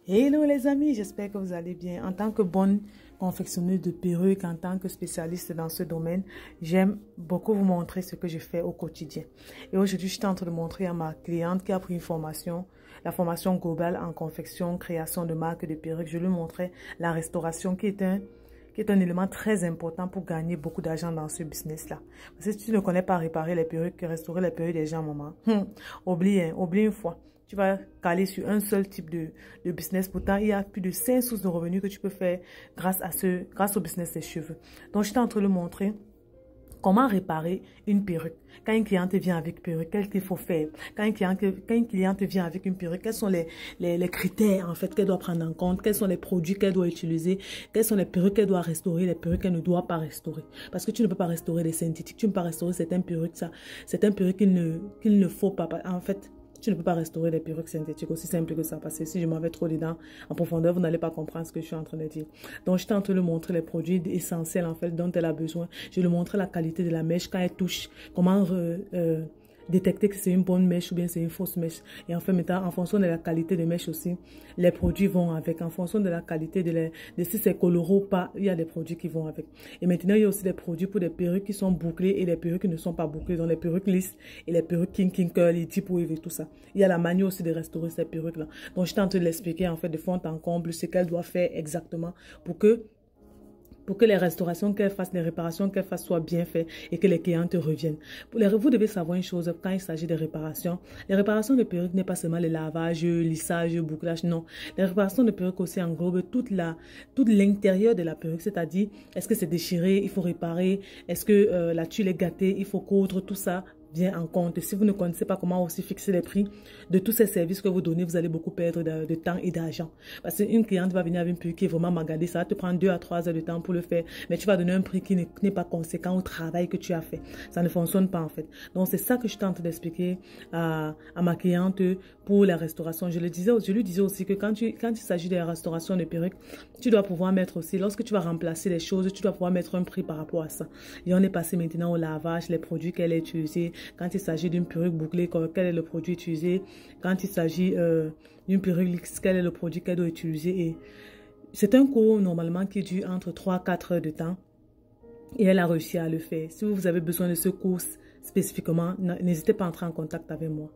Hello les amis, j'espère que vous allez bien. En tant que bonne confectionneuse de perruques, en tant que spécialiste dans ce domaine, j'aime beaucoup vous montrer ce que je fais au quotidien. Et aujourd'hui, je suis en train de montrer à ma cliente qui a pris une formation, la formation globale en confection, création de marques de perruques. Je lui montrais la restauration qui est un élément très important pour gagner beaucoup d'argent dans ce business-là. Parce que si tu ne connais pas réparer les perruques, restaurer les perruques des gens, maman, oublie une fois. Tu vas caler sur un seul type de business. Pourtant, il y a plus de 5 sources de revenus que tu peux faire grâce au business des cheveux. Donc, je suis en train de montrer comment réparer une perruque. Quand une cliente vient avec perruque, qu'est-ce qu'il faut faire? Quand une cliente vient avec une perruque, quels sont les critères en fait qu'elle doit prendre en compte? Quels sont les produits qu'elle doit utiliser? Quelles sont les perruques qu'elle doit restaurer? Les perruques qu'elle ne doit pas restaurer? Parce que tu ne peux pas restaurer les synthétiques. Tu ne peux pas restaurer certaines perruques. C'est un perruque qu'il ne faut pas. En fait, tu ne peux pas restaurer les perruques synthétiques, aussi simple que ça. Parce que si je m'en vais trop dedans en profondeur, vous n'allez pas comprendre ce que je suis en train de dire. Donc, je suis en train de montrer les produits essentiels en fait dont elle a besoin. Je lui montre la qualité de la mèche quand elle touche, comment détecter que c'est une bonne mèche ou bien c'est une fausse mèche. Et en fait, maintenant, en fonction de la qualité de mèche aussi, les produits vont avec. En fonction de la qualité de si c'est coloré ou pas, il y a des produits qui vont avec. Et maintenant, il y a aussi des produits pour des perruques qui sont bouclées et des perruques qui ne sont pas bouclées. Donc, les perruques lisses et les perruques king curly, deep wave et tout ça. Il y a la manière aussi de restaurer ces perruques-là. Donc, je tente de l'expliquer en fait de fond en comble ce qu'elle doit faire exactement pour que les restaurations qu'elle fasse, les réparations qu'elle fasse soient bien faites et que les clientes reviennent. Vous devez savoir une chose quand il s'agit de réparations. Les réparations de perruques n'est pas seulement le lavage, lissage, bouclage, non. Les réparations de perruques aussi englobent toute l'intérieur de la perruque, c'est-à-dire est-ce que c'est déchiré, il faut réparer, est-ce que la tuile est gâtée, il faut coudre, tout ça bien en compte. Si vous ne connaissez pas comment aussi fixer les prix de tous ces services que vous donnez, vous allez beaucoup perdre de temps et d'argent. Parce qu'une cliente va venir avec une perruque qui est vraiment magadée, ça va te prendre 2 à 3 heures de temps pour le faire, mais tu vas donner un prix qui n'est pas conséquent au travail que tu as fait. Ça ne fonctionne pas en fait. Donc c'est ça que je tente d'expliquer à ma cliente pour la restauration. Je lui disais aussi que quand il s'agit de la restauration de perruques, tu dois pouvoir mettre aussi, lorsque tu vas remplacer les choses, tu dois pouvoir mettre un prix par rapport à ça. Et on est passé maintenant au lavage, les produits qu'elle a utilisés. Quand il s'agit d'une perruque bouclée, quel est le produit utilisé? Quand il s'agit d'une perruque lisse, quel est le produit qu'elle doit utiliser? C'est un cours normalement qui dure entre 3 à 4 heures de temps. Et elle a réussi à le faire. Si vous avez besoin de ce cours spécifiquement, n'hésitez pas à entrer en contact avec moi.